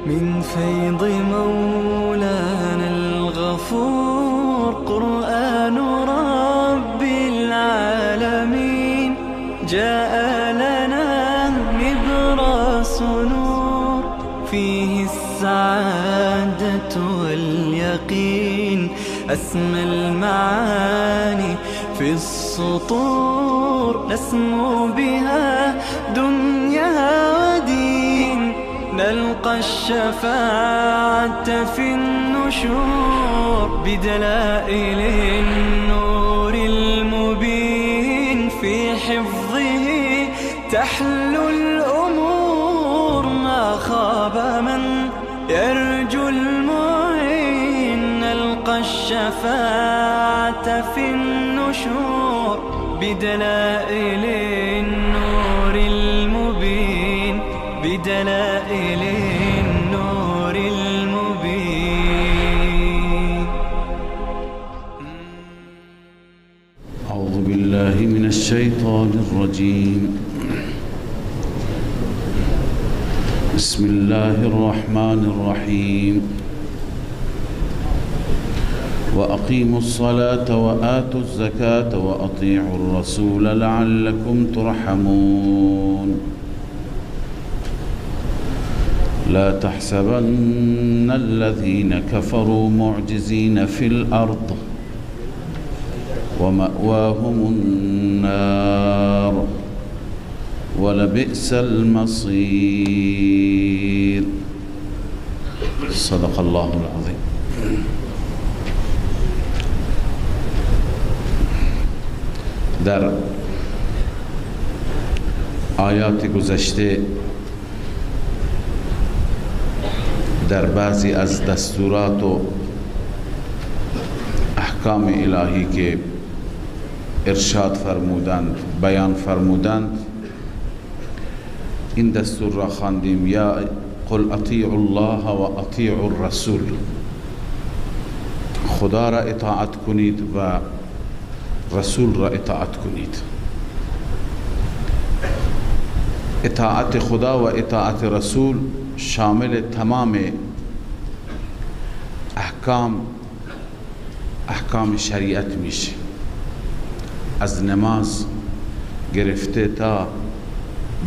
من فيض مولانا الغفور قرآن رب العالمين جاء لنا نبراس نور فيه السعادة واليقين أسمى المعاني في السطور نسمو بها دنيا ودين نلقى الشفاعة في النشور بدلائل النور المبين في حفظه تحلو الأمور ما خاب من يرجو المعين نلقى الشفاعة في النشور بدلائل النور المبين بدلائل النور المبين. أعوذ بالله من الشيطان الرجيم. بسم الله الرحمن الرحيم. وأقيموا الصلاة وآتوا الزكاة وأطيعوا الرسول لعلكم ترحمون. لا تحسبن الذين كفروا معجزين في الأرض ومأواهم النار ولبئس المصير. صدق الله العظيم. در آیات گذشته در بعضی از دستورات و احکام الهی که ارشاد فرمودند بیان فرمودند این دستور را خواندیم یا قل اطیعوا الله و اطیعوا الرسول، خدا را اطاعت کنید و رسول را اطاعت کنید. اطاعت خدا و اطاعت رسول شامل تمام احکام شریعت میشه، از نماز گرفته تا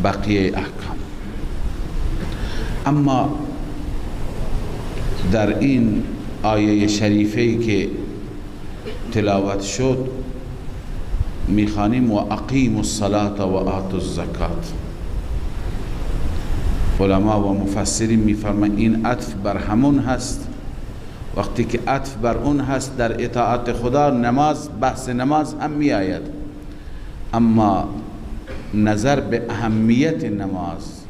بقیه احکام. اما در این آیه شریفه‌ای که تلاوت شد میخوانیم و اقیموا الصلاة و آتوا الزکات. علما و مفسرین میفرمایند این عطف بر همون هست. وقتی که عطف بر اون هست در اطاعت خدا نماز، بحث نماز هم می آید، اما نظر به اهمیت نماز،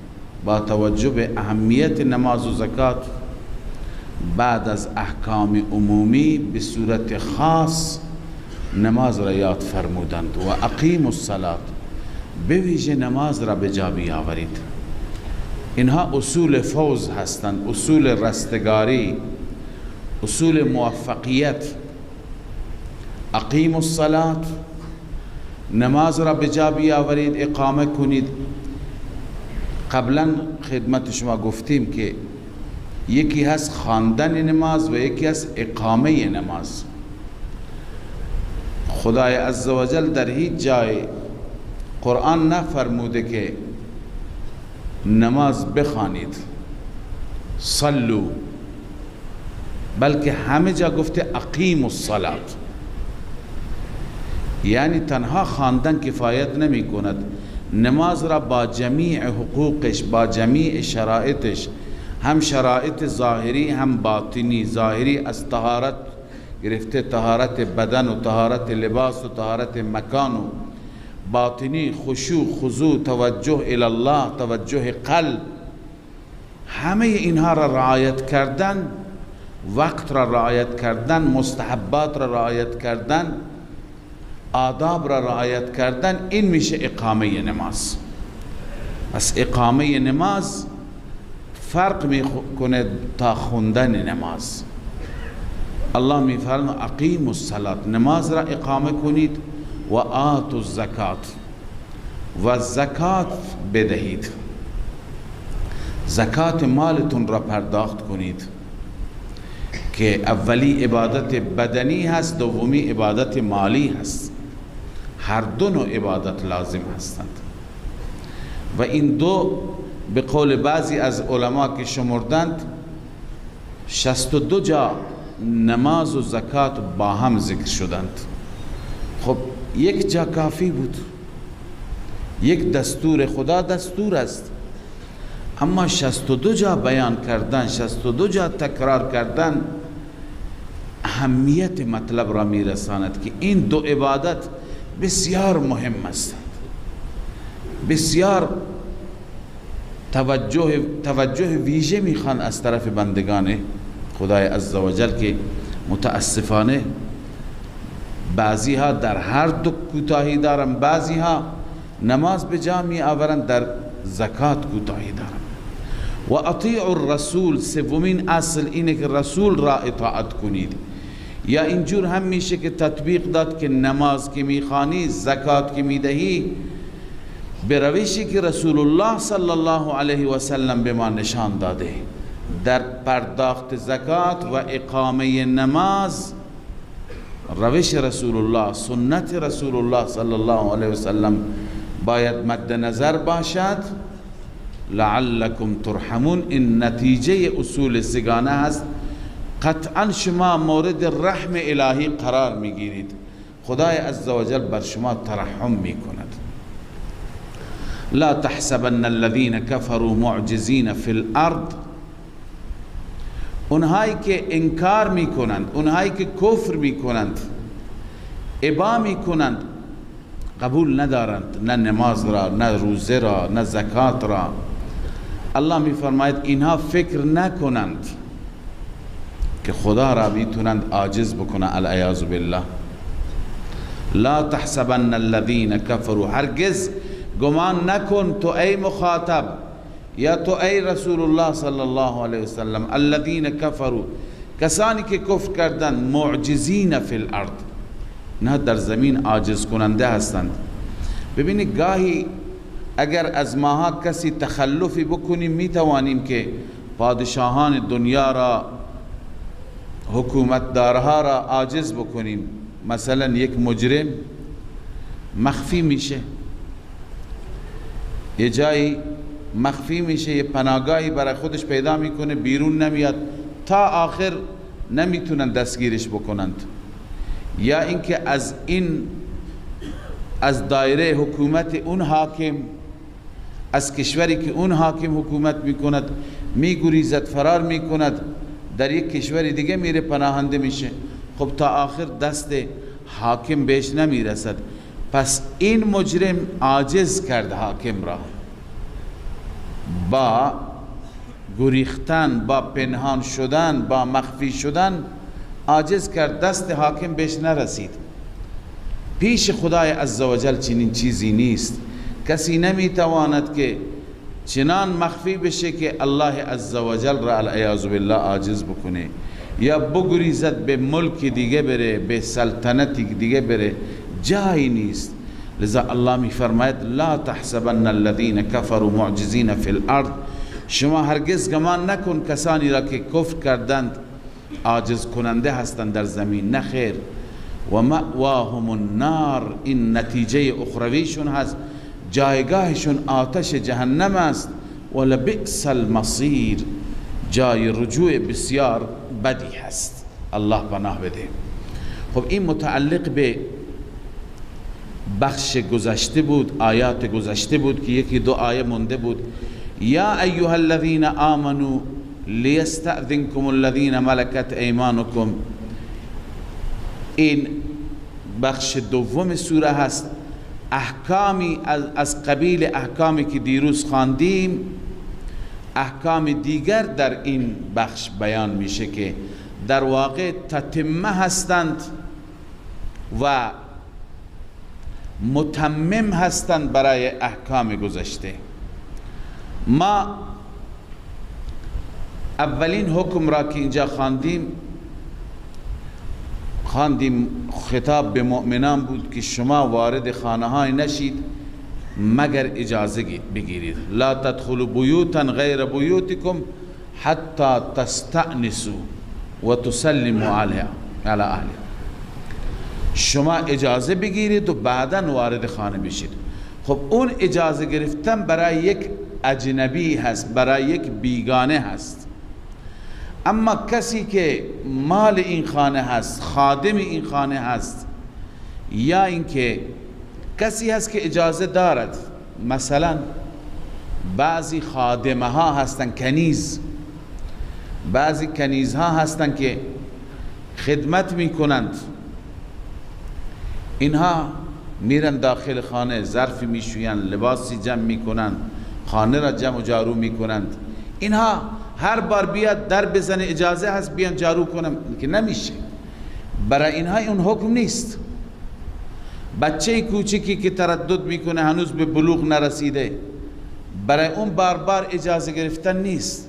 با توجه به اهمیت نماز و زکات بعد از احکام عمومی به صورت خاص نماز را یاد فرمودند و اقیموا الصلاة، به ویژه نماز را به جا بیاورید. اینها اصول فوز هستند، اصول رستگاری، اصول موفقیت. اقیموا الصلاة، نماز را به جا بیاورید، اقامه کنید. قبلا خدمت شما گفتیم که یکی هست خواندن نماز و یکی هست اقامه نماز. خدای عزوجل در هیچ جای قرآن نفرموده که نماز بخوانید صلو، بلکه همه جا گفته اقیموا الصلاة. یعنی تنها خواندن کفایت نمی کند، نماز را با جمیع حقوقش، با جمیع شرایطش، هم شرایط ظاهری هم باطنی. ظاهری از طهارت گرفته طهارت بدن و طهارت لباس و طهارت مکان، و باطنی خشوع خضوع توجه الی الله توجه قلب، همه اینها را رعایت کردن، وقت را رعایت کردن، مستحبات را رعایت کردن، آداب را رعایت کردن، این میشه اقامه نماز. پس اقامه نماز فرق میکنه تا خوندن نماز. الله میفرماید اقیموا الصلاة، نماز را اقامه کنید، و آتوا الزکات، و زکات بدهید. زکات مالتون را پرداخت کنید که اولی عبادت بدنی هست، دومی عبادت مالی هست. هر دو نوع عبادت لازم هستند و این دو به قول بعضی از علما که شمردند 62 جا نماز و زکات با هم ذکر شدند. خب یک جا کافی بود، یک دستور خدا دستور است، اما 62 جا بیان کردن، 62 جا تکرار کردن اهمیت مطلب را میرساند که این دو عبادت بسیار مهم هستند، بسیار توجه ویژه میخوان از طرف بندگان خدای عزوجل که متاسفانه بعضی ها در هر دو کوتاهی دارن، بعضی ها نماز به جا می آورند در زکات کوتاهی دارن. و اطیعوا الرسول، سومین اصل اینه که رسول را اطاعت کنید. یا اینجور هم میشه که تطبیق داد که نماز که میخوانی، زکات که میدهی، به روشی که رسول الله صلی الله علیه و سلم به ما نشان داده. در پرداخت زکات و اقامه نماز روش رسول الله، سنت رسول الله صلی الله علیه و سلم باید مد نظر باشد. لعلکم ترحمون، این نتیجه اصول سگانه است. قطعا شما مورد رحم الهی قرار میگیرید، خدای عزوجل بر شما ترحم میکند. لا تحسبن الذين كفروا معجزين في الارض، اونهایی که انکار میکنند، اونهایی که کفر میکنند، ابا میکنند، قبول ندارند نه نماز را، نه روزه را، نه زکات را، الله میفرماید اینها فکر نکنند که خدا را میتونند عاجز بکنه، العیاذ بالله. لا تحسبن الذين كفروا، هرگز گمان نکن تو ای مخاطب یا تو ای رسول الله صلی الله علیه وسلم، الذين كفروا، کسانی که کفر کردند، معجزین فی الارض، نه در زمین عاجز کننده هستند. ببینید گاهی اگر از ماها کسی تخلفی بکنیم میتوانیم که پادشاهان دنیا را، حکومتدارها را عاجز بکنیم. مثلا یک مجرم مخفی میشه، یه جایی مخفی میشه، یه پناهگاهی برای خودش پیدا میکنه، بیرون نمیاد تا آخر نمیتونن دستگیرش بکنند. یا اینکه از دایره حکومت اون حاکم، از کشوری که اون حاکم حکومت میکند میگریزد، فرار میکند، در یک کشور دیگه میره پناهنده میشه. خب تا آخر دست حاکم بهش نمیرسد. پس این مجرم عاجز کرد حاکم را، با گریختن، با پنهان شدن، با مخفی شدن عاجز کرد، دست حاکم بهش نرسید. پیش خدای عزوجل چنین چیزی نیست. کسی نمیتواند که چنان مخفی بشه که الله عزوجل را العیاذ بالله عاجز بکنه، یا بگریزد به ملک دیگه بره، به سلطنت دیگه بره، جایی نیست. لذا الله می فرماید لا تحسبن الذين كفروا معجزين في الارض، شما هرگز گمان نکن کسانی را که کفر کردند عاجز کننده هستند در زمین، نه خیر. و مأواهم النار، این نتیجه اخرویشون هست، جایگاهشون آتش جهنم است. ولبئس المصیر، جای رجوع بسیار بدی هست. الله پناه بده. خب این متعلق به بخش گذشته بود، آیات گذشته بود که یکی دو آیه مونده بود. یا ایها الذین آمنوا لیستأذنکم الذین ملکت ایمانکم، این بخش دوم سوره هست. احکامی از قبیل احکامی که دیروز خواندیم، احکام دیگر در این بخش بیان میشه که در واقع تتمه هستند و متمم هستند برای احکام گذشته. ما اولین حکم را که اینجا خواندیم خطاب به مؤمنان بود که شما وارد خانه های نشید مگر اجازه بگیرید. لا تدخلوا بیوتا غیر بیوتکم حتی تستأنسوا و تسلموا علی اهلها. شما اجازه بگیرید و بعدا وارد خانه بشید. خب اون اجازه گرفتن برای یک اجنبی هست، برای یک بیگانه هست. اما کسی که مال این خانه هست، خادم این خانه هست، یا اینکه کسی هست که اجازه دارد، مثلا بعضی خادمه ها هستن کنیز، بعضی کنیز ها هستن که خدمت میکنند، اینها میرن داخل خانه، ظرفی میشویند، لباسی جمع میکنند، خانه را جمع و جارو میکنند. اینها هر بار بیاد در بزنه اجازه هست بیان جارو کنم که نمیشه. برای اینها اون حکم نیست. بچه کوچکی که تردد میکنه هنوز به بلوغ نرسیده، برای اون بار بار اجازه گرفتن نیست.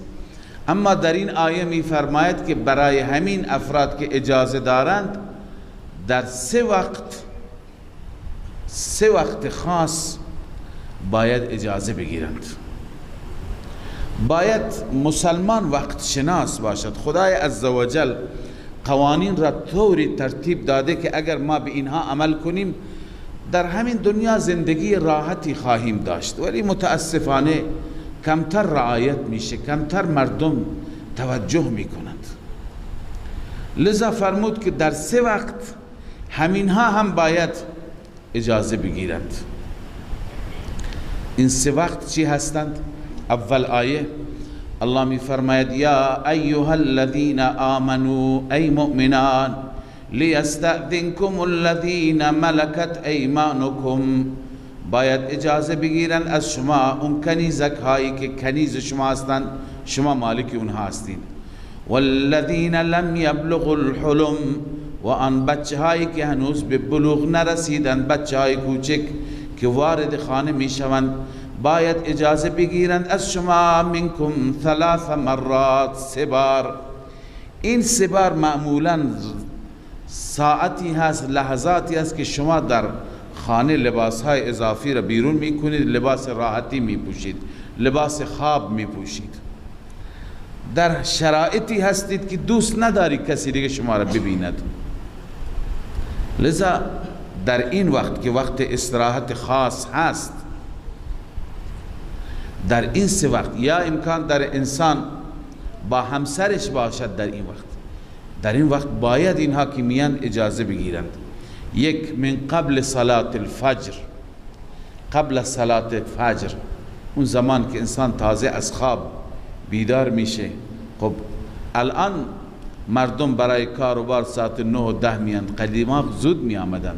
اما در این آیه میفرماید که برای همین افراد که اجازه دارند در سه وقت خاص باید اجازه بگیرند. باید مسلمان وقت شناس باشد. خدای عزوجل قوانین را طوری ترتیب داده که اگر ما به اینها عمل کنیم در همین دنیا زندگی راحتی خواهیم داشت، ولی متاسفانه کمتر رعایت میشه، کمتر مردم توجه میکنند. لذا فرمود که در سه وقت همینها هم باید اجازه بگیرند. این سه وقت چی هستند؟ اول آیه الله می فرماید یا ایها الذین آمنوا ای مؤمنان لیستأذنکم الذین ملکت ایمانکم، باید اجازه بگیرن از شما اون کنیزک هایی که کنیز شما هستند، شما مالک اونها هستید. والذین لم یبلغوا الحلم، و آن بچه هایی که هنوز به بلوغ نرسیدند، بچه های کوچک که وارد خانه می شوند باید اجازه بگیرند از شما. منکم 3 مرات، 3 بار. این 3 بار معمولا ساعتی هست، لحظاتی هست که شما در خانه لباس های اضافی را بیرون می کنید، لباس راحتی می پوشید، لباس خواب می پوشید، در شرایطی هستید که دوست نداری کسی دیگه شما را ببیند. لذا در این وقت که وقت استراحت خاص هست، در این 3 وقت یا امکان در انسان با همسرش باشد، در این وقت باید اینها که میان اجازه بگیرند. یک، من قبل صلاة الفجر، قبل صلاة فجر، اون زمان که انسان تازه از خواب بیدار میشه. خب الان مردم برای کار و بار ساعت 9 و 10 میان، قدیما زود می آمدن.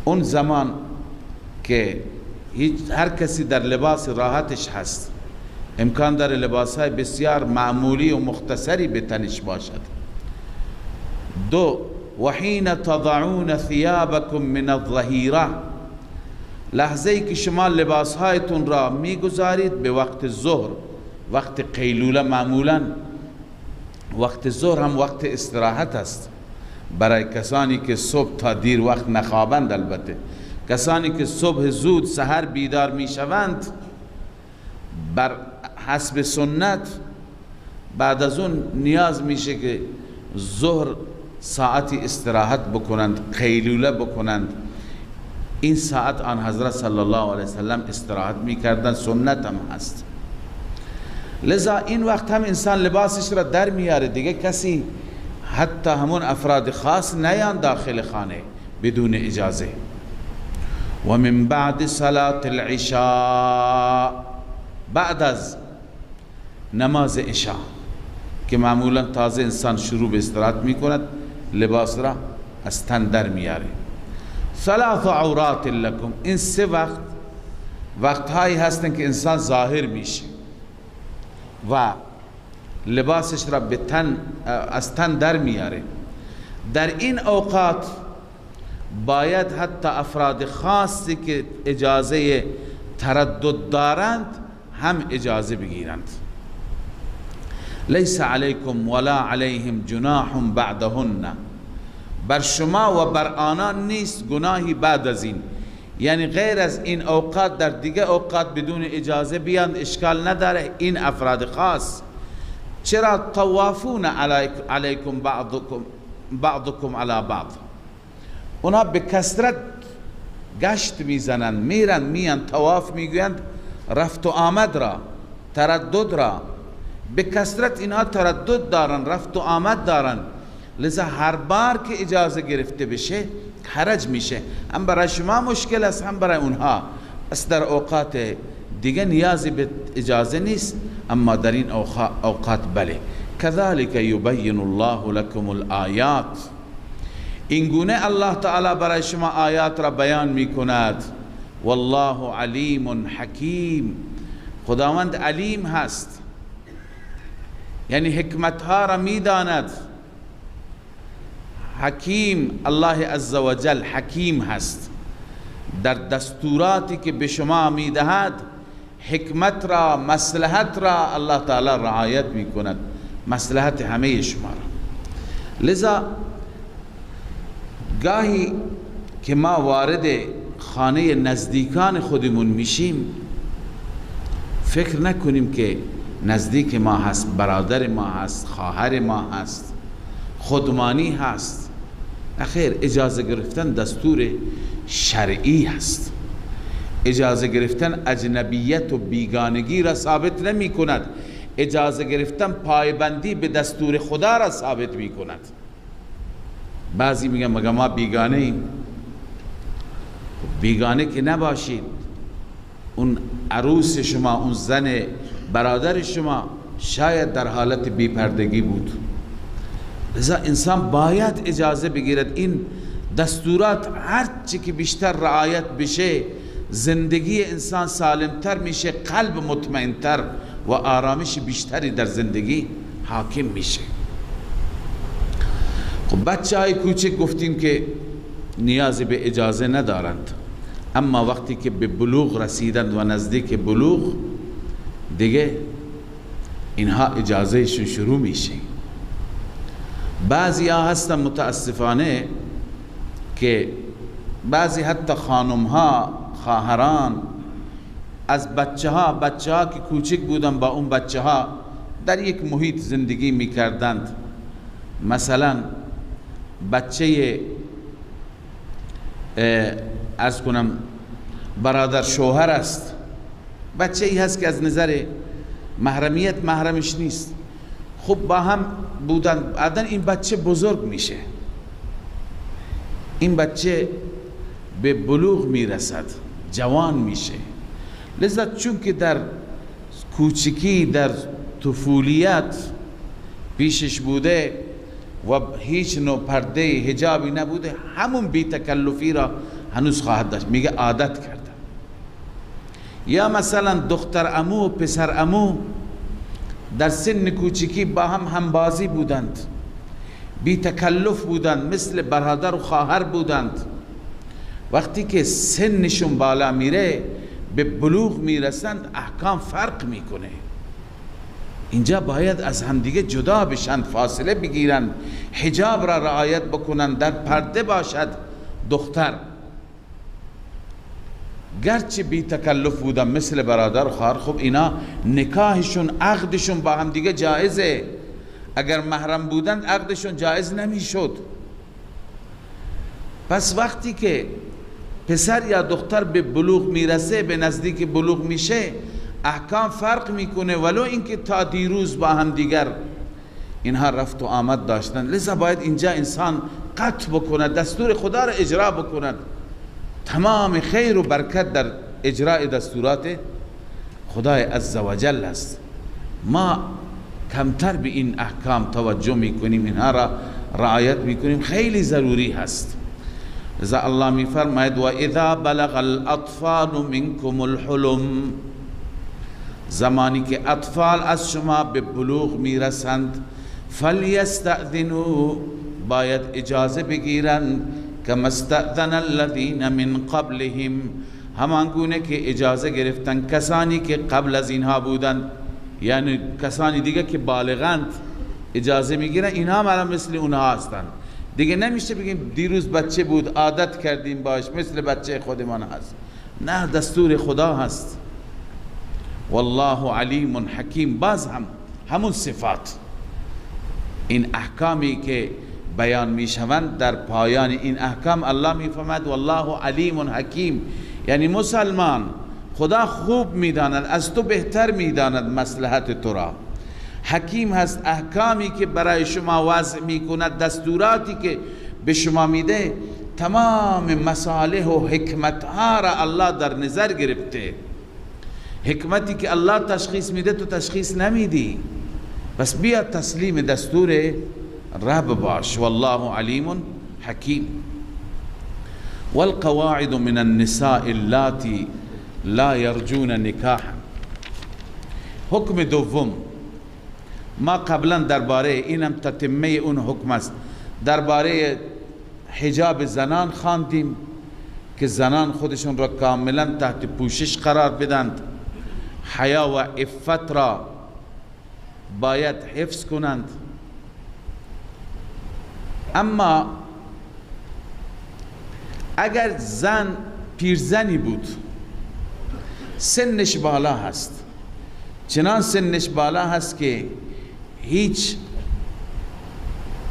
اون زمان که هر کسی در لباس راحتش هست، امکان داره لباس های بسیار معمولی و مختصری به تنش باشد. 2، وحین تضعون ثیابکم من الظهیره، لحظه ای که شما لباس هایتون را میگذارید به وقت ظهر، وقت قیلوله. معمولا وقت ظهر هم وقت استراحت است برای کسانی که صبح تا دیر وقت نخوابند. البته کسانی که صبح زود سحر بیدار می شوند، بر حسب سنت بعد از اون نیاز میشه که ظهر ساعتی استراحت بکنند، قیلوله بکنند. این ساعت آن حضرت صلی الله علیه وسلم استراحت میکردن، سنت هم هست. لذا این وقت هم انسان لباسش را در میاره، دیگه کسی حتی همون افراد خاص نیان داخل خانه بدون اجازه. و من بعد صلاة العشاء، بعد از نماز عشاء که معمولا تازه انسان شروع به استراحت میکند، لباس را از تن در میاره. 3 عورات لکم، این 3 وقت هایی هستن که انسان ظاهر میشه و لباسش را به تن از تن در میاره. در این اوقات باید حتی افراد خاصی که اجازه تردد دارند هم اجازه بگیرند. لیس علیکم ولا علیهم جناح بعدهن، بر شما و بر آنان نیست گناهی بعد از این. یعنی غیر از این اوقات در دیگه اوقات بدون اجازه بیاند اشکال نداره. این افراد خاص. چرا طوافون علیکم بعضکم علی بعض، اونا به کثرت گشت میزنن، میرن میان، طواف میگویند رفت و آمد را، تردد را، به کثرت اینها تردد دارن، رفت و آمد دارن، لذا هر بار که اجازه گرفته بشه حرج میشه، هم برای شما مشکل است هم برای اونها. پس در اوقات دیگه نیازی به اجازه نیست، اما در این اوقات بله. کذالک یبین الله لکم الآیات، این گونه الله تعالی برای شما آیات را بیان میکند. والله علیم حکیم، خداوند علیم هست، یعنی حکمت ها را میداند. حکیم، الله عزوجل حکیم هست، در دستوراتی که به شما میدهد حکمت را، مصلحت را الله تعالی رعایت میکند، مصلحت همه شما را. لذا گاهی که ما وارد خانه نزدیکان خودمون میشیم فکر نکنیم که نزدیک ما هست، برادر ما هست، خواهر ما هست، خودمانی هست. اخیر اجازه گرفتن دستور شرعی هست. اجازه گرفتن اجنبیت و بیگانگی را ثابت نمی کند. اجازه گرفتن پایبندی به دستور خدا را ثابت می کند. بعضی میگن مگه ما بیگانه ایم؟ بیگانه که نباشید. اون عروس شما، اون زن برادر شما شاید در حالت بیپردگی بود. لذا انسان باید اجازه بگیرد. این دستورات هر چی که بیشتر رعایت بشه زندگی انسان سالمتر میشه، قلب مطمئنتر و آرامش بیشتری در زندگی حاکم میشه. خب بچه های کوچک گفتیم که نیازی به اجازه ندارند، اما وقتی که به بلوغ رسیدند و نزدیک بلوغ دیگه اینها اجازهشون شروع میشه. بعضی ها هستن متاسفانه که بعضی حتی خانم ها، خواهران از بچه ها که کوچک بودن با اون بچه ها در یک محیط زندگی میکردند. مثلا بچه ارز کنم برادر شوهر است، بچه ای هست که از نظر محرمیت محرمش نیست، خب با هم بودن، بعدن این بچه بزرگ میشه، این بچه به بلوغ میرسد، جوان میشه. لذا چون که در کوچکی، در طفولیت پیشش بوده و هیچ نوع پرده حجابی نبوده، همون بی تکلفی را هنوز خواهد داشت، میگه عادت کردم. یا مثلا دختر عمو و پسر عمو در سن کوچکی با هم همبازی بودند، بی تکلف بودند، مثل برادر و خواهر بودند. وقتی که سنشون بالا میره، به بلوغ میرسند، احکام فرق میکنه. اینجا باید از همدیگه جدا بشن، فاصله بگیرن، حجاب را رعایت بکنن، در پرده باشد دختر. گرچه بی تکلف بودن مثل برادر و خواهر، خب اینا نکاحشون، عقدشون با همدیگه جایزه. اگر محرم بودن عقدشون جایز نمیشد. پس وقتی که پسر یا دختر به بلوغ میرسه، به نزدیک بلوغ میشه، احکام فرق میکنه، ولو اینکه تا دیروز با هم دیگر اینها رفت و آمد داشتن. لذا باید اینجا انسان قطع بکند، دستور خدا را اجرا بکند. تمام خیر و برکت در اجرای دستورات خدای عزوجل است. ما کمتر به این احکام توجه میکنیم، اینها را رعایت میکنیم، خیلی ضروری هست. لذا الله میفرماید و اذا بلغ الاطفال منکم الحلم، زمانی که اطفال از شما به بلوغ میرسند، فلیستأذنوا، باید اجازه بگیرند، کما استأذن الذین من قبلهم، همان گونه که اجازه گرفتن کسانی که قبل از اینها بودند، یعنی کسانی دیگه که بالغند اجازه میگیرن، اینها هم مثل اونها هستند. دیگه نمیشه بگیم دیروز بچه بود عادت کردیم باش مثل بچه خودمان هست. نه، دستور خدا هست. والله علیم حکیم. باز همون صفات، این احکامی که بیان میشوند در پایان این احکام الله میفرماید والله علیم حکیم، یعنی مسلمان خدا خوب میداند، از تو بهتر میداند مصلحت تو را. حکیم هست، احکامی که برای شما وضع میکند، دستوراتی که به شما میده، تمام مصالح و حکمت ها را الله در نظر گرفته. حکمتی که الله تشخیص میده تو تشخیص نمیدی، بس بیا تسلیم دستور رب باش. والله علیم حکیم. والقواعد من النساء اللاتي لا يرجون نکاحا. حکم دوم، ما قبلا درباره اینم تتمه اون حکم است، درباره حجاب زنان خواندیم که زنان خودشون را کاملا تحت پوشش قرار بدند، حیا و عفت را باید حفظ کنند. اما اگر زن پیرزنی بود، سنش بالا هست، چنان سنش بالا هست که هیچ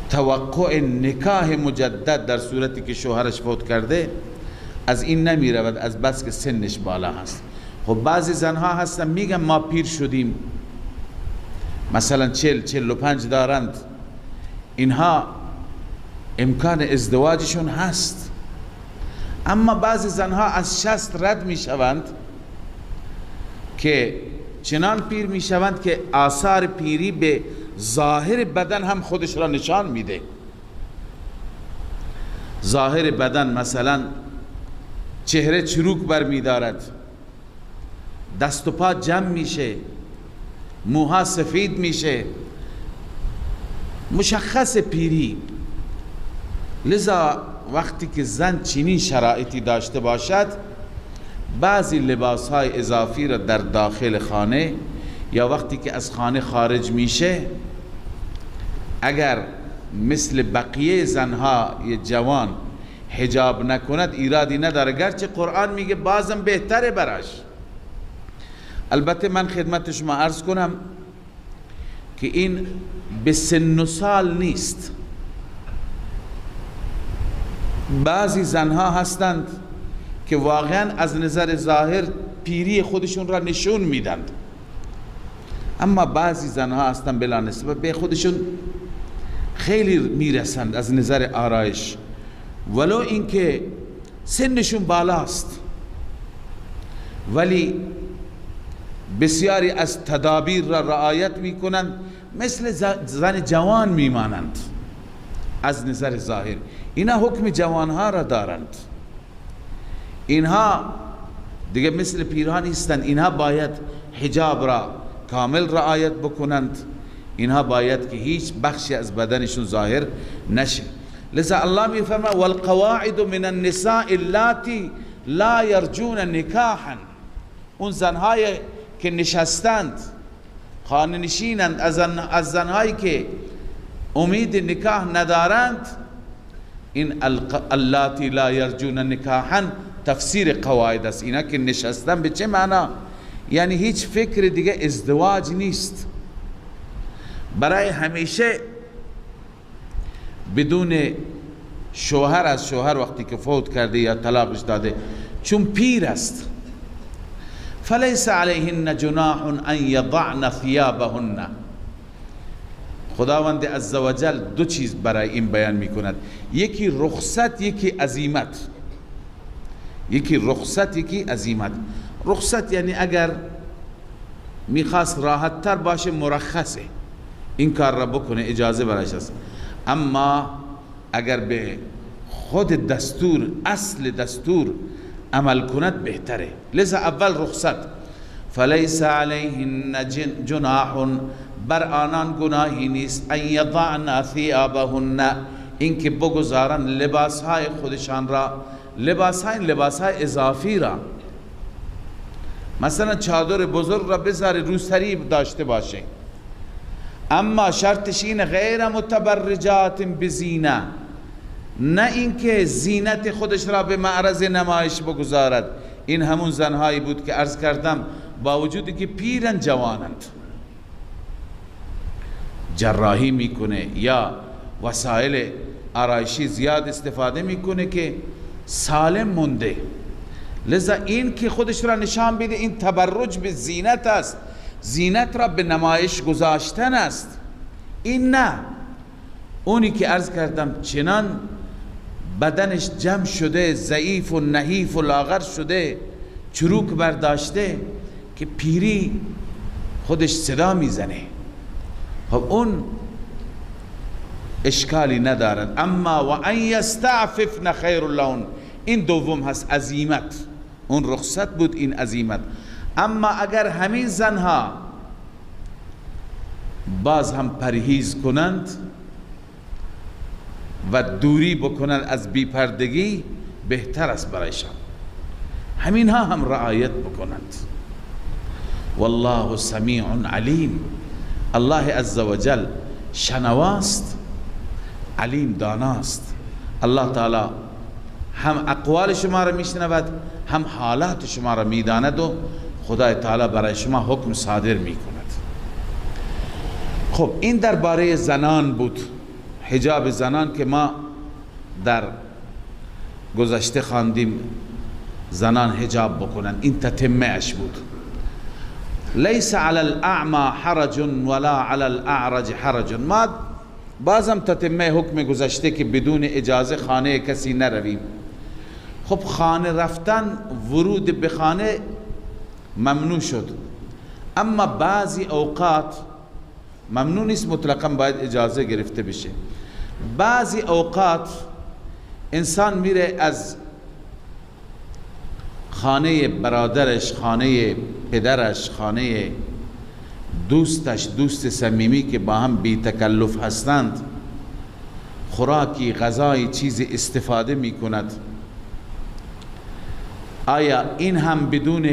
توقع نکاح مجدد در صورتی که شوهرش فوت کرده از این نمی رود، از بس که سنش بالا هست. خب بعضی زنها هستن میگن ما پیر شدیم، مثلا 40-45 دارند، اینها امکان ازدواجشون هست. اما بعضی زنها از 60 رد می شوند که چنان پیر می شوند که آثار پیری به ظاهر بدن هم خودش را نشان میده. ظاهر بدن مثلا چهره چروک بر می دارد، دست و پا جمع میشه، موها سفید میشه، مشخص پیری. لذا وقتی که زن چنین شرایطی داشته باشد، بعضی لباسهای اضافی را در داخل خانه یا وقتی که از خانه خارج میشه، اگر مثل بقیه زنهای جوان حجاب نکند ایرادی نداره، گرچه قرآن میگه بازم بهتره براش. البته من خدمت شما عرض کنم که این به سن و سال نیست. بعضی زنها هستند که واقعا از نظر ظاهر پیری خودشون را نشون میدند، اما بعضی زنها هستند بلا نسبت به خودشون خیلی میرسند از نظر آرایش، ولو اینکه سنشون بالاست، ولی بسیاری از تدابیر را رعایت میکنند، مثل زن جوان میمانند از نظر ظاهر. اینا حکم جوانها را دارند، اینها دیگه مثل پیرها نیستند. اینها باید حجاب را کامل رعایت بکنند، اینها باید که هیچ بخشی از بدنشون ظاهر نشه. لذا الله میفرماید والقواعد من النساء اللاتي لا يرجون نکاحا. اون زنهای که نشستند، خانه نشینند، از زنهایی که امید نکاح ندارند، این اللاتي لا يرجون نکاحا تفسیر قواعد است. اینا که نشستن به چه معنا؟ یعنی هیچ فکر دیگه ازدواج نیست، برای همیشه بدون شوهر، از شوهر وقتی که فوت کرده یا طلاقش داده، چون پیر است. فلیس علیهن جناح ان یضعن ثیابهن. خداوند عزوجل دو چیز برای این بیان میکند، یکی رخصت، یکی عزیمت. یکی رخصت، یکی عزیمت. رخصت یعنی اگر میخواست راحت تر باشه مرخصه، این کار را بکنه، اجازه برایش است. اما اگر به خود دستور، اصل دستور عمل کند بهتره. لذا اول رخصت. فلیس علیهن جناح، بر آنان گناهی نیست، ان یضعن ثیابهن، اینکه بگذارن لباسهای خودشان را، لباسهای اضافی را، مثلا چادر بزرگ را بذاره روسری داشته باشه، اما شرطش این غیر متبرجات بزینه، نه اینکه زینت خودش را به معرض نمایش بگذارد. این همون زنهایی بود که عرض کردم با وجودی که پیرن جوانند، جراحی میکنه یا وسایل آرایشی زیاد استفاده میکنه که سالم مونده. لذا این که خودش را نشان بده این تبرج به زینت است، زینت را به نمایش گذاشتن است. این نه، اونی که عرض کردم چنان بدنش جمع شده، ضعیف و نحیف و لاغر شده، چروک برداشته که پیری خودش صدا میزنه، خب اون اشکالی ندارد. اما و ان یستعففن خیر لهن، این دوم هست، عزیمت. اون رخصت بود، این عزیمت. اما اگر همین زنها باز هم پرهیز کنند و دوری بکنند از بیپردگی، بهتر است برایشان. همین ها هم رعایت بکنند. والله سمیع علیم، الله عزوجل شنواست، علیم داناست. الله تعالی هم اقوال شما را میشنود، هم حالات شما را میداند و خدای تعالی برای شما حکم صادر میکند. خب این درباره زنان بود، حجاب زنان که ما در گذشته خواندیم زنان حجاب بکنن، این تتمه اش بود. لیس علی الاعمى حرج ولا علی الاعرج حرج. ما بازم تتمه حکم گذشته که بدون اجازه خانه کسی نرویم. خب خانه رفتن، ورود به خانه ممنوع شد، اما بعضی اوقات ممنوع نیست مطلقا، باید اجازه گرفته بشه. بعضی اوقات انسان میره از خانه برادرش، خانه پدرش، خانه دوستش، دوست صمیمی که با هم بی تکلف هستند، خوراکی، غذای، چیزی استفاده می کند. آیا این هم بدون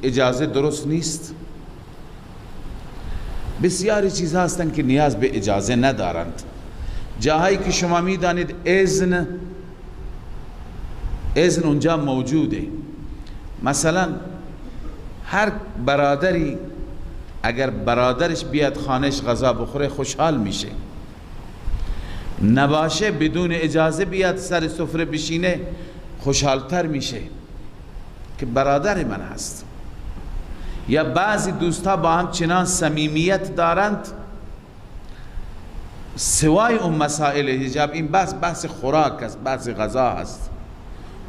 اجازه درست نیست؟ بسیاری چیزها هستند که نیاز به اجازه ندارند. جاهایی که شما می دانید اذن اونجا موجوده. مثلا هر برادری اگر برادرش بیاد خانهش غذا بخوره خوشحال میشه، نباشه بدون اجازه بیاد سر سفره بشینه خوشحالتر میشه که برادر من هست. یا بعضی دوستا با هم چنان صمیمیت دارند سوای اون مسائل حجاب، این بحث خوراک است، بحث غذا است،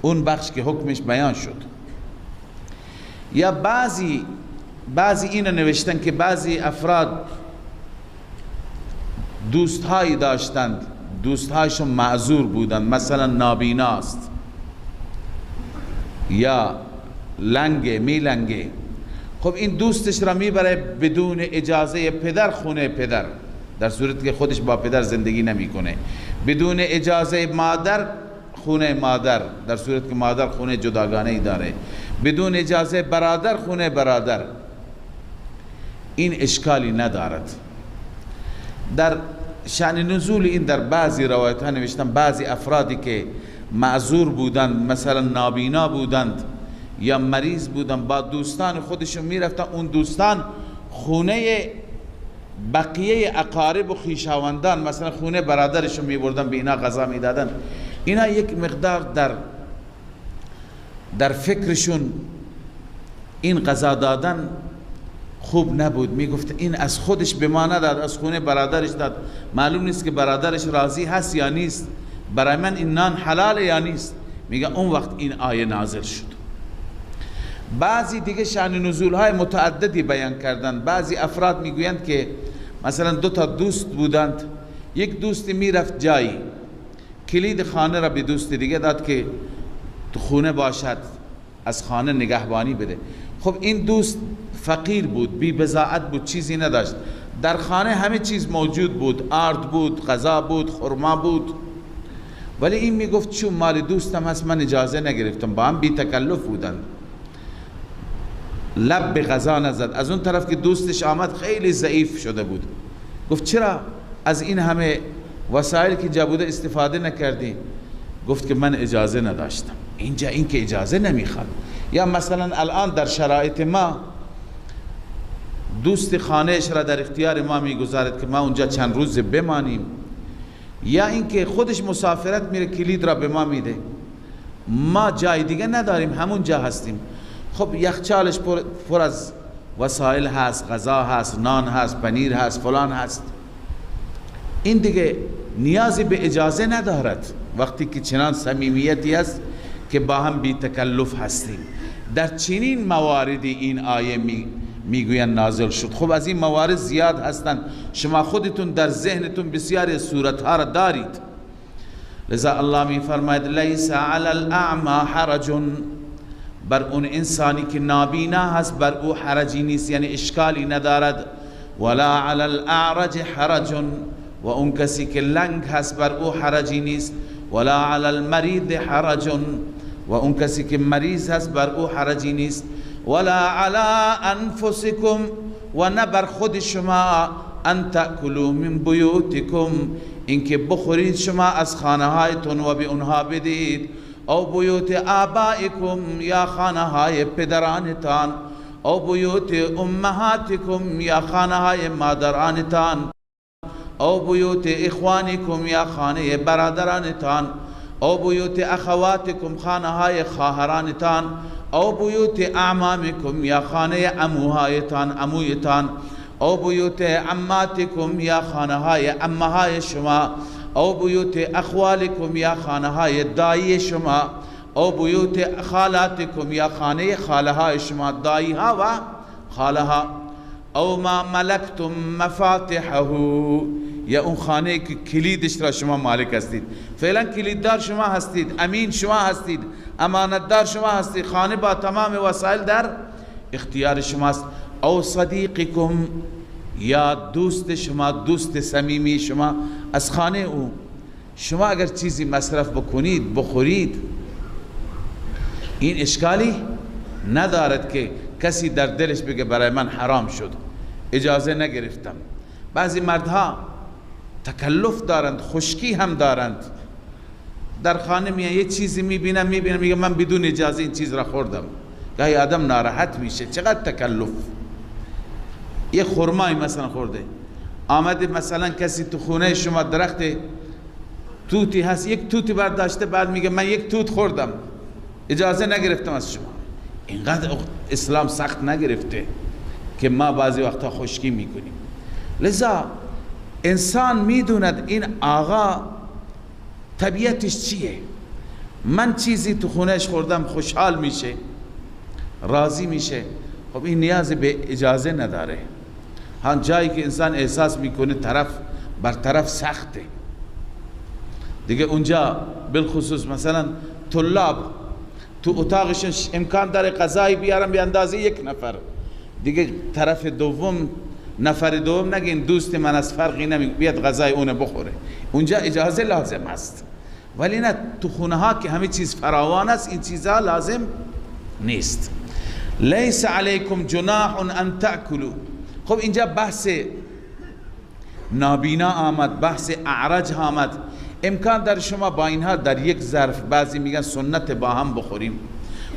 اون بخش که حکمش بیان شد. یا بعضی اینو نوشتن که بعضی افراد دوستهایی داشتند، دوستهایشون معذور بودند، مثلا نابیناست یا لنگه، میلنگه. خب این دوستش را میبره بدون اجازه پدر خونه پدر، در صورتی که خودش با پدر زندگی نمیکنه، بدون اجازه مادر خونه مادر، در صورتی که مادر خونه جداگانه ای داره، بدون اجازه برادر خونه برادر. این اشکالی ندارد. در شأن نزول این در بعضی روایت ها نوشتن بعضی افرادی که معذور بودند، مثلا نابینا بودند یا مریض بودند، با دوستان خودشون میرفتن، اون دوستان خونه بقیه اقارب و خویشاوندان، مثلا خونه برادرشون میبردن، به اینا غذا میدادن. اینا یک مقدار در فکرشون این غذا دادن خوب نبود. میگفت این از خودش به ما نداد، از خونه برادرش داد، معلوم نیست که برادرش راضی هست یا نیست، برای من این نان حلاله یا نیست. میگه اون وقت این آیه نازل شد. بعضی دیگه شأن نزول های متعددی بیان کردن. بعضی افراد میگویند که مثلا دو تا دوست بودند، یک دوستی میرفت جایی، کلید خانه را به دوست دیگه داد که تو خونه باشد، از خانه نگهبانی بده. خب این دوست فقیر بود، بی بضاعت بود، چیزی نداشت. در خانه همه چیز موجود بود، آرد بود، غذا بود، خرما بود، ولی این میگفت چون مال دوستم هست من اجازه نگرفتم. با هم بی تکلف بودن، لب به غذا نزد. از اون طرف که دوستش آمد خیلی ضعیف شده بود، گفت چرا از این همه وسایل که جا بوده استفاده نکردی؟ گفت که من اجازه نداشتم. اینجا این که اجازه نمیخواد. یا مثلا الان در شرایط ما دوست خانهش را در اختیار ما میگذارد که ما اونجا چند روز بمانیم، یا اینکه خودش مسافرت میره کلید را به ما میده، ما جای دیگه نداریم، همون جا هستیم. خب یخچالش پر از وسایل هست، غذا هست، نان هست، پنیر هست، فلان هست، این دیگه نیازی به اجازه ندارد وقتی که چنان صمیمیتی است که با هم بی تکلف هستیم. در چنین مواردی این آیه میگوین نازل شد. خب از این موارد زیاد هستند، شما خودتون در ذهنتون بسیاری صورتها را دارید. لذا الله می فرماید لیس علی الاعمى حرج، بر اون انسانی که نابینا هست بر او حرجی نیست، یعنی اشکالی ندارد. ولا علی الاعرج حرج، و اون کسی که لنگ هست بر او حرجی نیست. ولا علی المریض حرج، و اون کسی که مریض هست بر او حرجی نیست. ولا علی انفسکم، و نه بر خود شما، ان تأکلوا من بیوتکم، اینکه بخورید شما از خانه هایتون و به اونها بدید. او بیوت آبائکم، یا خانه های پدرانتان. او بیوت امهاتکم، یا خانه های مادرانتان. او بیوت اخوانکم، یا خانه برادرانتان. او بیوت اخواتکم، خانه های خواهرانتان. او بیوت اعمامکم، یا خانه عموهایتان، عمویتان. او بیوت عماتکم، یا خانه های عمهای شما. او بیوت اخوالکم، یا خانه های دایی شما. او بیوت خالاتکم، یا خانه خاله های شما، دایی ها و خاله ها. او ما ملکتم مفاتحه، یا اون خانه که کلیدش را شما مالک هستید. فعلا کلیددار شما هستید، امین شما هستید، امانتدار شما هستید، خانه با تمام وسایل در اختیار شماست. او صدیقکم، یا دوست شما، دوست صمیمی شما، از خانه او شما اگر چیزی مصرف بکنید بخورید، این اشکالی ندارد که کسی در دلش بگه برای من حرام شد، اجازه نگرفتم. بعضی مردها تکلف دارند، خشکی هم دارند، در خانه میان یه چیزی میبینم میگه من بدون اجازه این چیز را خوردم. گاهی آدم ناراحت میشه، چقدر تکلف. یه خرمایی مثلا خورده، آمده مثلا کسی تو خونه شما درخت توتی هست، یک توتی برداشته، بعد میگه من یک توت خوردم، اجازه نگرفتم از شما. اینقدر اسلام سخت نگرفته که ما بعضی وقتا خشکی میکنیم. لذا انسان میدوند این آقا طبیعتش چیه. من چیزی تو خونهش خوردم خوشحال میشه، راضی میشه. خب این نیاز به اجازه نداره. ها جایی که انسان احساس میکنه طرف بر طرف سخته دیگه، اونجا بالخصوص مثلا طلاب تو اتاقش امکان داره غذایی بیارم به اندازه یک نفر، دیگه طرف دوم، نفر دوم نگین دوست من از فرقی نمیکنه بیاد غذای اون بخوره، اونجا اجازه لازم است. ولی نه تو خونه ها که همه چیز فراوان است این چیزا لازم نیست. لیس علیکم جناح ان تأکلوا. خب اینجا بحث نابینا آمد، بحث اعرج آمد. امکان در شما با اینها در یک ظرف، بعضی میگن سنت با هم بخوریم.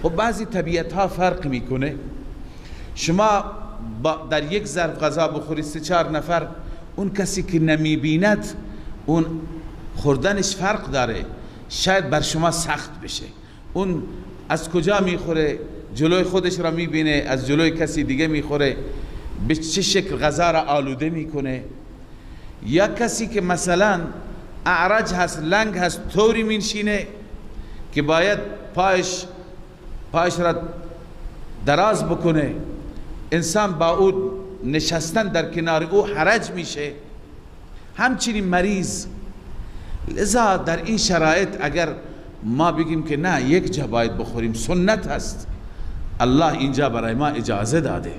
خب بعضی طبیعت ها فرق میکنه. شما در یک ظرف غذا بخوری 3-4 نفر، اون کسی که نمیبیند اون خوردنش فرق داره، شاید بر شما سخت بشه. اون از کجا میخوره؟ جلوی خودش را میبینه، از جلوی کسی دیگه میخوره، به چه شکل غذا را آلوده میکنه. یا کسی که مثلا اعرج هست، لنگ هست، طوری مینشینه که باید پایش را دراز بکنه، انسان با او نشستن در کنار او حرج میشه. همچنین مریض. لذا در این شرایط اگر ما بگیم که نه یک جا باید بخوریم، سنت هست، الله اینجا برای ما اجازه داده.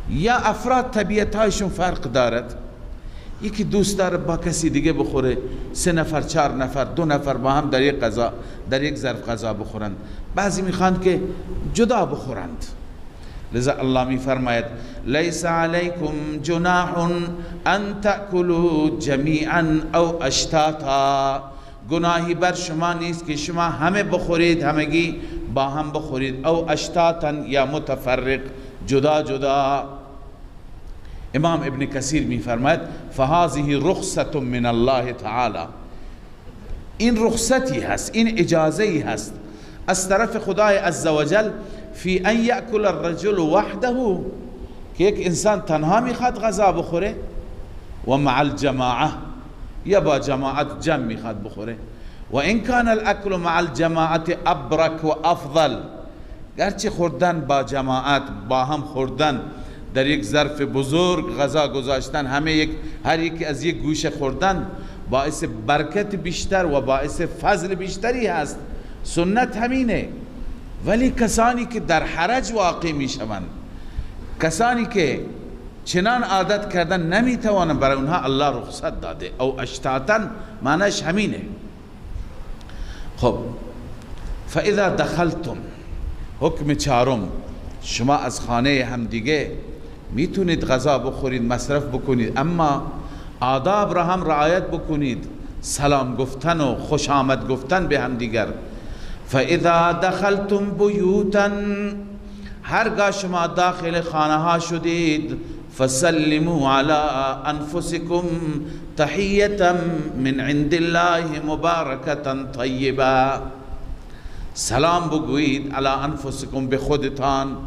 یا افراد طبیعتایشون فرق دارد، یکی دوست داره با کسی دیگه بخوره، 3 نفر 4 نفر 2 نفر با هم در یک ظرف غذا بخورند، بعضی میخواند که جدا بخورند. لذا الله می فرماید لیس علیکم جناح ان تأکلوا جمیعا او اشتاتا. گناهی بر شما نیست که شما همه بخورید، همگی با هم بخورید. او اشتاتا یا متفرق، جدا جدا. امام ابن کثیر می فرماید فهذه رخصت من الله تعالی، این رخصتی هست، این اجازه‌ای هست از طرف خدای عزوجل فی ان یأکل الرجل وحده، که یک انسان تنها میخواد غذا بخوره، و مع الجماعه، یا با جماعت جمع میخواد بخوره. و ان کان الاکل مع الجماعت ابرک و افضل، گرچه خوردن با جماعت، با هم خوردن در یک ظرف بزرگ غذا گذاشتن، هر یکی از یک گوشه خوردن باعث برکت بیشتر و باعث فضل بیشتری هست، سنت همینه. ولی کسانی که در حرج واقع می شوند، کسانی که چنان عادت کردن نمیتوانند، برای اونها الله رخصت داده. او اشتاتا معنیش همینه. خب فاذا دخلتم، حکم چهارم، شما از خانه همدیگه میتونید غذا بخورید، مصرف بکنید، اما آداب را هم رعایت بکنید، سلام گفتن و خوش آمد گفتن به همدیگر. فاذا دخلتم بیوتا، هرگاه شما داخل خانه ها شدید، فسلموا علی انفسکم تحیة من عند الله مبارکة طیبة، سلام بگویید علی انفسکم، به خودتان.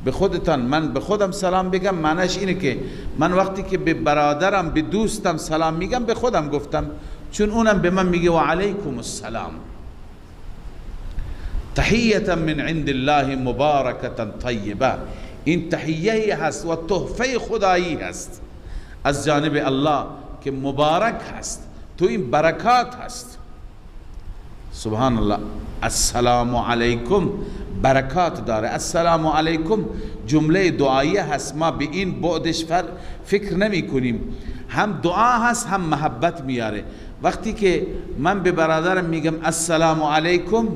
به خودتان، من به خودم سلام بگم معنیش اینه که من وقتی که به برادرم، به دوستم سلام میگم، به خودم گفتم، چون اونم به من میگه و علیکم السلام. تحیة من عند الله مبارکة طیبة، این تحیه هست و تحفه خدایی هست از جانب الله که مبارک هست، تو این برکات هست. سبحان الله. السلام علیکم برکات داره. السلام علیکم جمله دعایه هست، ما به این بعدش فکر نمی کنیم. هم دعا هست هم محبت میاره. وقتی که من به برادرم میگم السلام علیکم،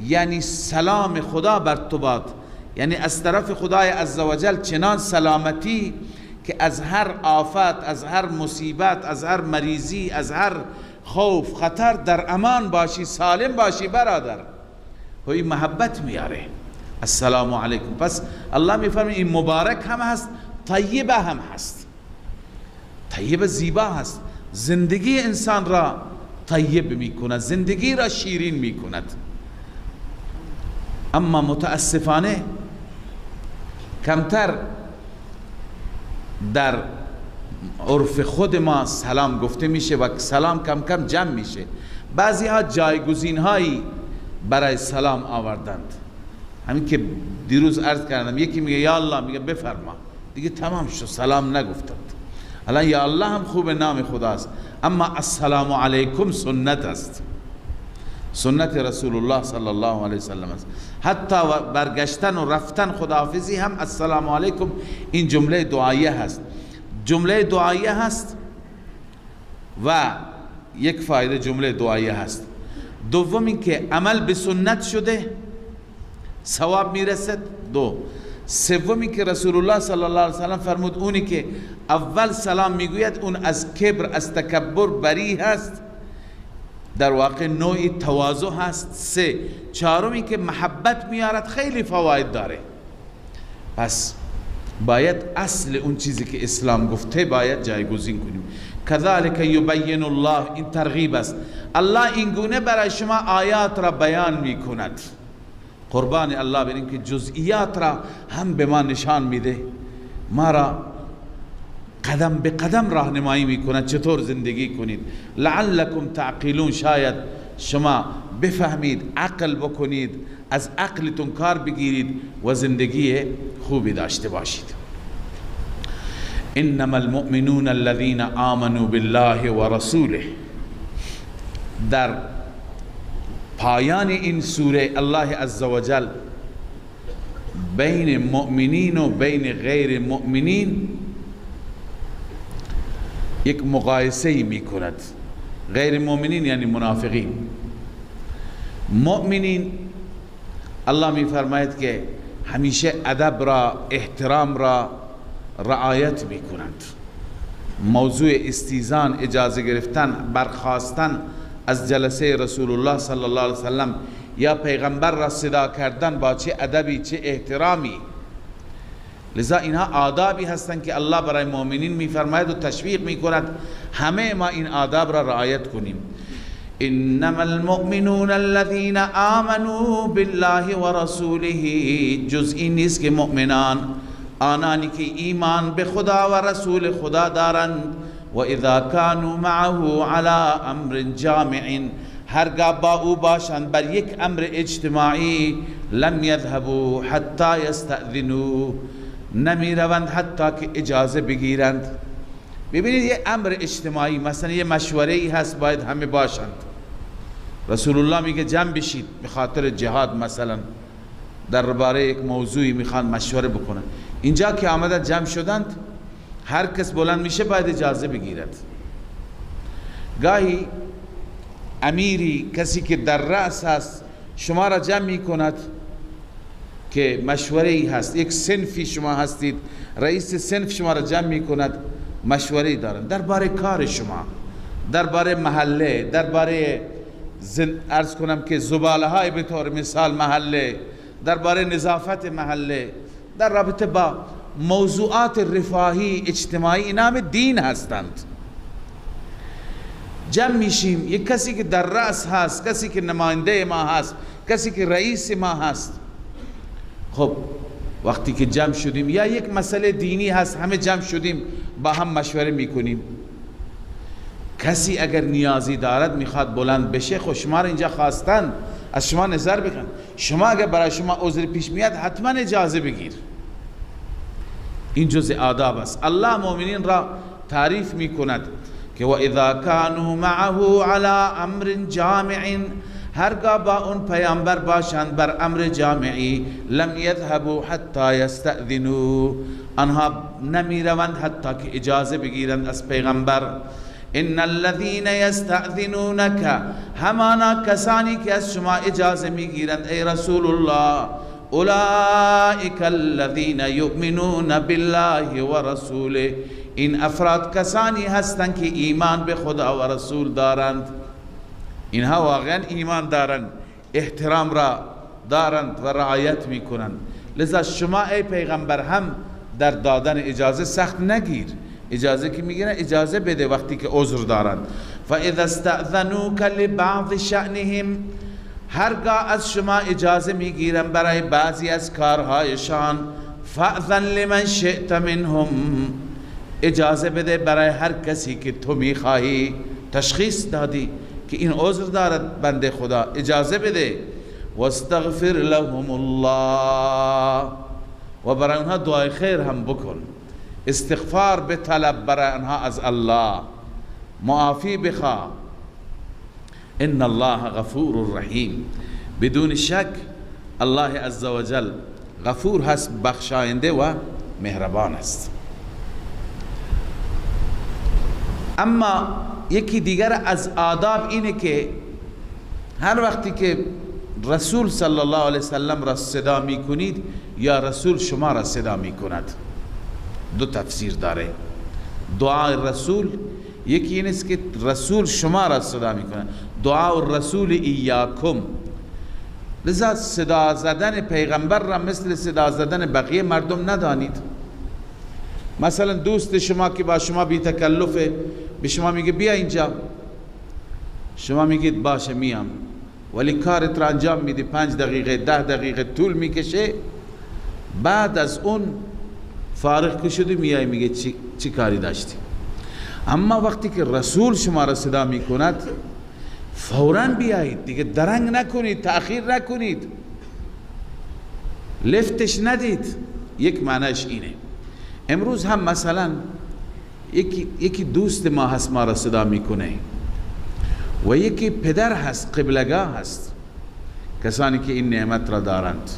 یعنی سلام خدا بر تو باد، یعنی از طرف خدای عزوجل چنان سلامتی که از هر آفت، از هر مصیبت، از هر مریضی، از هر خوف خطر در امان باشی، سالم باشی برادر. هوی محبت میاره. السلام علیکم. پس الله میفرمه این مبارک هم هست، طیبه هم هست. طیبه زیبا هست، زندگی انسان را طیب میکند، زندگی را شیرین میکند. اما متاسفانه کمتر در عرف خود ما سلام گفته میشه و سلام کم کم جمع میشه. بعضی ها جایگزین هایی برای سلام آوردند. همین که دیروز عرض کردم، یکی میگه یا الله، میگه بفرما، دیگه تمام شد، سلام نگفتند. الان یا الله هم خوب، نام خداست، اما السلام علیکم سنت است، سنت رسول الله صلی الله علیه وسلم است. حتی برگشتن و رفتن خداحافظی هم السلام علیکم، این جمله دعایه هست. جمله دعایه هست و یک فایده جمله دعایه هست. دوم این که عمل به سنت شده، ثواب میرسد. دو. سوم این که رسول الله صلی الله علیه وسلم فرمود اونی که اول سلام میگوید اون از کبر، از تکبر بری هست، در واقع نوعی تواضع هست. سه. چهارمی که محبت میارد، خیلی فواید داره. پس باید اصل اون چیزی که اسلام گفته باید جایگزین کنیم. کذالک یبین الله، این ترغیب است. الله این گونه برای شما آیات را بیان میکند. قربان الله بریم که جزئیات را هم به ما نشان میده، ما را قدم به قدم راهنمایی میکند چطور زندگی کنید. لعلکم تعقلون، شاید شما بفهمید، عقل بکنید، از عقلتون کار بگیرید و زندگی خوبی داشته باشید. انما المؤمنون الذين آمنوا بالله ورسوله، در پایان این سوره الله عزوجل بین مؤمنین و بین غیر مؤمنین یک مقایسه می کند. غیر مؤمنین یعنی منافقین. مؤمنین الله می فرماید که همیشه ادب را، احترام را رعایت می کنند. موضوع استیزان، اجازه گرفتن، برخاستن از جلسه رسول الله صلی الله علیه وسلم یا پیغمبر را صدا کردن با چه ادبی چه احترامی. لذا اینها آدابی هستند که الله برای مؤمنین میفرماید و تشویق میکند همه ما این آداب را رعایت کنیم. انما المؤمنون الذين آمنوا بالله ورسوله، جز این نیست که مؤمنان آنانی که ایمان به خدا و رسول خدا دارند، و اذا كانوا معه على امر جامع، هرگاه با او باشند بر یک امر اجتماعی، لم يذهبوا حتى يستأذنوا، نمی روند حتی که اجازه بگیرند. ببینید یه امر اجتماعی، مثلا یه مشوره ای هست باید همه باشند، رسول الله میگه جمع بشید به خاطر جهاد، مثلا درباره یک موضوعی میخوان مشوره بکنن، اینجا که آمدن جمع شدند هر کس بلند میشه باید اجازه بگیرد. گاهی امیری، کسی که در رأس هست، شما را جمع میکند که مشوره ای هست، یک صنفی شما هستید، رئیس صنف شما را جمع میکند، مشوره ای دارن درباره کار شما، درباره محله، درباره عرض کنم که زباله های به طور مثال محله، درباره نظافت محله، در رابطه با موضوعات رفاهی اجتماعی، نام دین هستند. جمع میشیم، یک کسی که در رأس هست، کسی که نماینده ما هست، کسی که رئیس ما هست. خب وقتی که جمع شدیم یا یک مسئله دینی هست، همه جمع شدیم با هم مشوره میکنیم. کسی اگر نیازی دارد میخواد بلند بشه، خب شما را اینجا خواستن از شما نظر بگن، شما اگر برای شما عذر پیش میاد حتما اجازه بگیر. این جزء آداب است. الله مؤمنین را تعریف میکند که و اذا كانوا معه على امر جامع، هرگاه با اون پیامبر باشند بر امر جامعی، لم يذهبوا حتى يستأذنوا، آنها نمی روند حتی که اجازه بگیرند از پیغمبر. ان الذين يستأذنونك، همانا کسانی که از شما اجازه میگیرند ای رسول الله، اولئک الذين يؤمنون بالله ورسوله، این افراد کسانی هستند که ایمان به خدا و رسول دارند. اینها واقعا ایمان دارند، احترام را دارند و رعایت میکنند. لذا شما ای پیغمبر هم در دادن اجازه سخت نگیر، اجازه که میگیرن اجازه بده وقتی که عذر دارند. فاذا استأذنوك لبعض شأنهم، هرگاه از شما اجازه میگیرن برای بعضی از کارهایشان، فأذن لمن شئت منهم، اجازه بده برای هر کسی که تو میخواهی. تشخیص دادی که این عذر دارد بنده خدا، اجازه بده. واستغفر لهم الله، و برای اونها دعای خیر هم بکن، استغفار به طلب برای آنها از الله، معافی بخواه. ان الله غفور رحیم، بدون شک الله عزوجل غفور هست، بخشاینده و مهربان است. اما یکی دیگر از آداب اینه که هر وقتی که رسول صلی الله علیه وسلم را صدا می کنید یا رسول شما را صدا می کند، دو تفسیر داره. دعای رسول یکی این است که رسول شما را صدا می کند، دعا الرسول ایاکم. لذا صدا زدن پیغمبر را مثل صدا زدن بقیه مردم ندانید. مثلا دوست شما که با شما بی تکلفه به شما میگه بیا اینجا، شما میگید باشه میام، ولی کارت را انجام میدی 5 دقیقه 10 دقیقه طول میکشه، بعد از اون فارغ که شدی میای میگه چی کاری داشتی. اما وقتی که رسول شما را صدا میکند فوراً بیایید دیگه، درنگ نکنید، تأخیر نکنید، لفتش ندید. یک معنیش اینه. امروز هم مثلا یکی دوست ما هست ما را صدا میکنه و یکی پدر هست، قبلگاه هست، کسانی که این نعمت را دارند.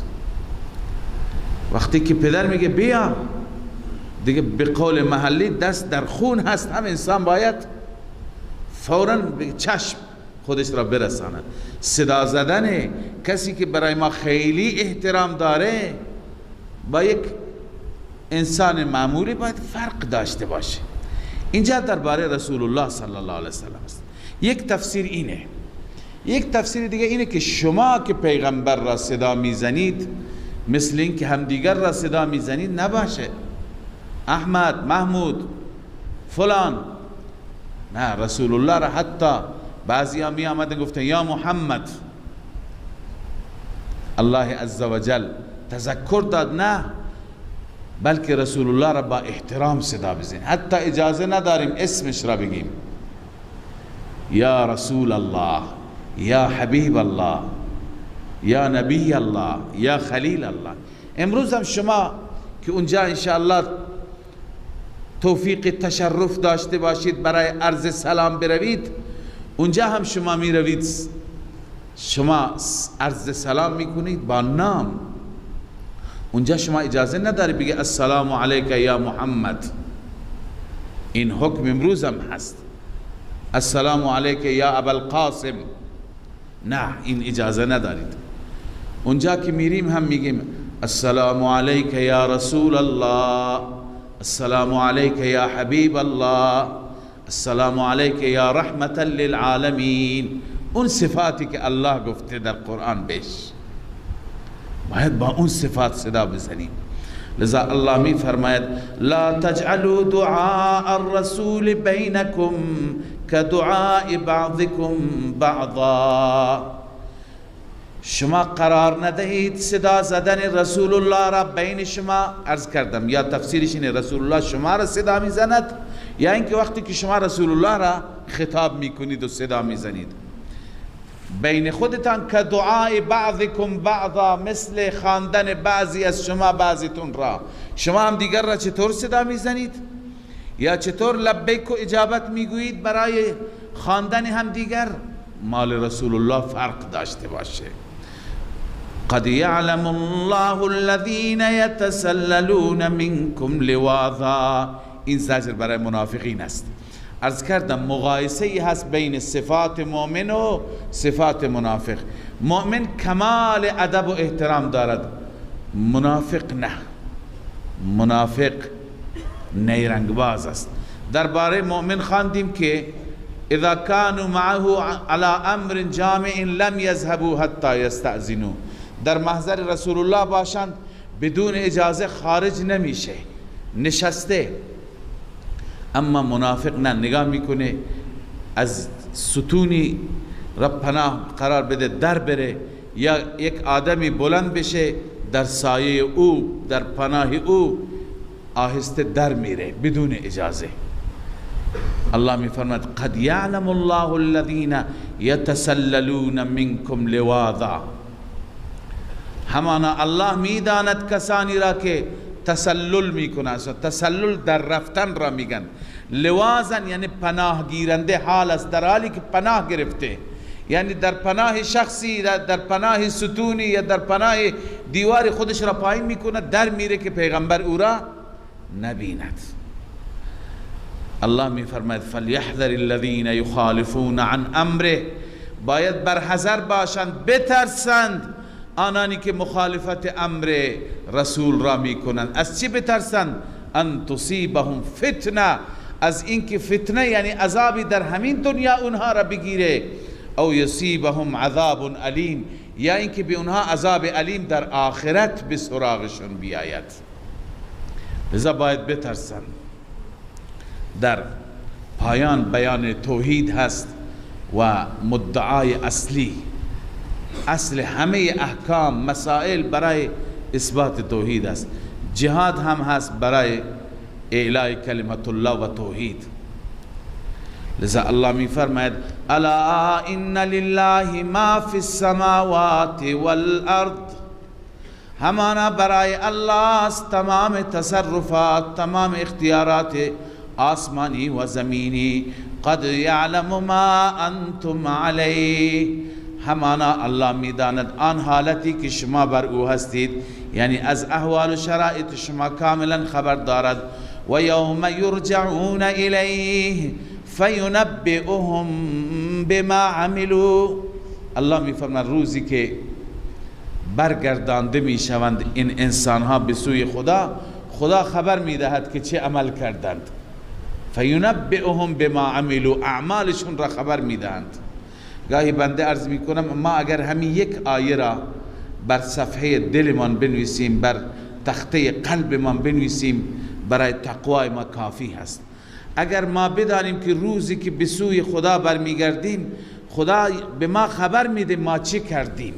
وقتی که پدر میگه بیا دیگه به قول محلی دست در خون هست، هم انسان باید فوراً به چشم خودش را برساند. صدا زدن کسی که برای ما خیلی احترام داره با یک انسان معمولی باید فرق داشته باشه. اینجا درباره رسول الله صلی الله علیه وسلم است. یک تفسیر اینه یک تفسیر دیگه اینه که شما که پیغمبر را صدا میزنید مثل این که همدیگر را صدا میزنید نباشه، احمد، محمود، فلان. نه، رسول الله را حتی بعضی ها می آمدن گفتن یا محمد. الله عزوجل تذکر داد نه، بلکه رسول الله را با احترام صدا بزنید، حتی اجازه نداریم اسمش را بگیم، یا رسول الله، یا حبیب الله، یا نبی الله، یا خلیل الله. امروز هم شما که اونجا انشاءالله توفیق تشرف داشته باشید برای عرض سلام بروید، اونجا هم شما می روید شما عرض سلام میکنید با نام. اونجا شما اجازه نداری بگی السلام علیک یا محمد. این حکم امروز هم هست، السلام علیک یا ابوالقاسم. نه، این اجازه ندارید. اونجا که میریم هم میگیم السلام علیک یا رسول الله، السلام علیک یا حبیب الله، السلام علیک یا رحمتا للعالمین. اون صفاتی که الله گفته در قرآن بهش باید با اون صفات صدا بزنیم. لذا الله می فرماید لا تجعلوا دعاء الرسول بینکم كدعاء بعضكم بعضا. شما قرار ندهید صدا زدن رسول الله را بین شما. عرض کردم یا تفسیرش اینه رسول الله شما را صدا میزند، یا اینکه وقتی که شما رسول الله را خطاب میکنید و صدا میزنید بین خودتان که دعای بعضکم بعضا، مثل خواندن بعضی از شما بعضیتون را. شما هم دیگر را چطور صدا میزنید یا چطور لبیک و اجابت میگویید برای خواندن هم دیگر؟ مال رسول الله فرق داشته باشه. قد يعلم الله الذين يتسللون منكم لواذا. این زجر برای منافقین است. عرض کردم مقایسه ای هست بین صفات مؤمن و صفات منافق. مؤمن کمال ادب و احترام دارد، منافق نه. منافق نیرنگ باز است. درباره مؤمن خواندیم که اذا كانوا معه على امر جامع لم يذهبوا حتى يستأذنوا. در محضر رسول الله باشند بدون اجازه خارج نمیشه، نشسته. اما منافق نه، نگاه میکنه از ستونی را پناه قرار بده در بره، یا یک آدمی بلند بشه در سایه او در پناه او آهسته در میره بدون اجازه. الله میفرماید قد یعلم الله الذین یتسللون منکم لواذا. همانا الله میداند کسانی را که تسلل میکنند. تسلل در رفتن را میگن. لوازن یعنی پناه گیرنده حال است، در حالی که پناه گرفته، یعنی در پناه شخصی، در پناه ستونی یا در پناه دیوار خودش را پایین میکند، در میره که پیغمبر او را نبیند. الله میفرماید فلیحذر الذین یخالفون عن امره. باید برحذر باشند، بترسند آنانی که مخالفت امر رسول را میکنند. از چی بترسند؟ ان تصیبهم فتنه، از اینکه فتنه یعنی عذابی در همین دنیا اونها را بگیره، او یصیبهم عذاب علیم، یا اینکه به اونها عذاب علیم در آخرت به سراغشون بیاید. لذا باید بترسند. در پایان بیان توحید هست و مدعای اصلی، اصل همه احکام مسائل برای اثبات توحید است. جهاد هم هست برای اعلاء کلمت الله و توحید. لذا الله می فرماید الا ان لله ما فی السماوات والارض. همانا برای الله است تمام تصرفات، تمام اختیارات آسمانی و زمینی. قد یعلم ما انتم علیه. همانا الله میداند آن حالتی که شما بر او هستید، یعنی از احوال و شرایط شما کاملا خبر دارد. و یوم یرجعون الیه فینبئهم بما عملوا. الله میفرماید روزی که برگردانده میشوند این انسان ها به سوی خدا، خدا خبر میدهد که چه عمل کردند. فینبئهم بما عملوا، اعمالشون را خبر میدهند. گاهی بنده عرض می کنم ما اگر همین یک آیه را بر صفحه دلمان بنویسیم، بر تخته قلبمان بنویسیم، برای تقوای ما کافی هست. اگر ما بدانیم که روزی که به سوی خدا برمیگردیم خدا به ما خبر میده ما چه کردیم،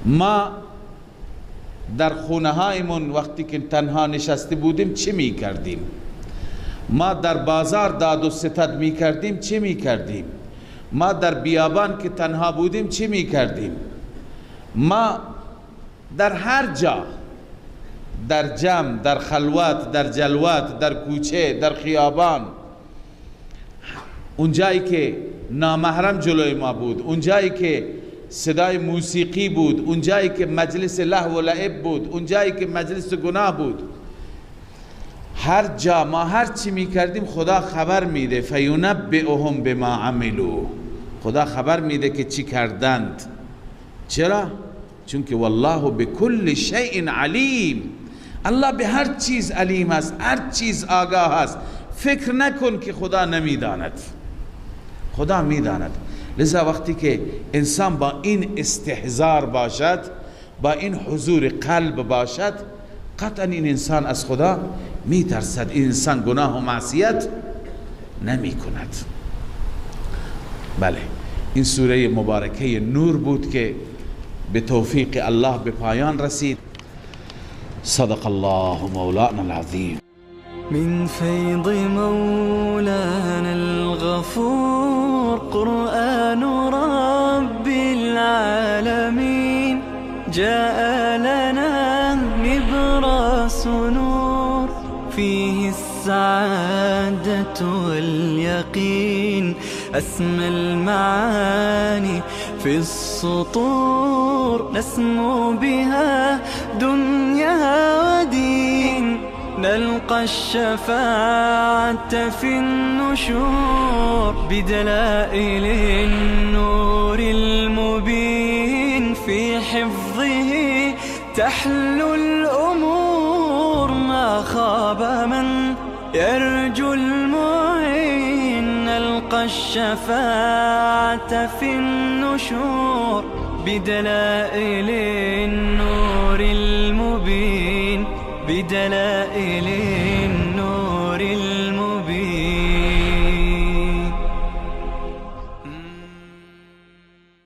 ما در خونه هایمون وقتی که تنها نشسته بودیم چه می کردیم، ما در بازار داد و ستد می کردیم چه می کردیم، ما در بیابان که تنها بودیم چه می کردیم، ما در هر جا، در جمع، در خلوت، در جلوت، در کوچه، در خیابان، اونجایی که نامحرم جلوی ما بود، اونجایی که صدای موسیقی بود، اونجایی که مجلس لهو و لعب بود، اونجایی که مجلس گناه بود، هر جا ما هر چی می کردیم خدا خبر میده. فینبئهم بما عملوا، خدا خبر میده که چی کردند. چرا؟ چون که والله بكل شیء علیم، الله به هر چیز علیم است، هر چیز آگاه است. فکر نکن که خدا نمیداند، خدا میداند. لذا وقتی که انسان با این استحضار باشد، با این حضور قلب باشد، قطعا این انسان از خدا میترسد، این انسان گناه و معصیت نمی کند. بله، این سوره مبارکه نور بود که به توفیق الله به پایان رسید. صدق الله مولانا العظیم. من فيض مولانا الغفور قرآن رب العالمين جاء لنا نبراس نور فيه السعادة واليقين أسمى المعاني في السطور نسمو بها دنيا ودين نلقى الشفاعة في النشور بدلائل النور المبين في حفظه تحلو الأمور ما خاب من يرجو المعين نلقى الشفاعة في النشور بدلائل النور المبين بدلائل النور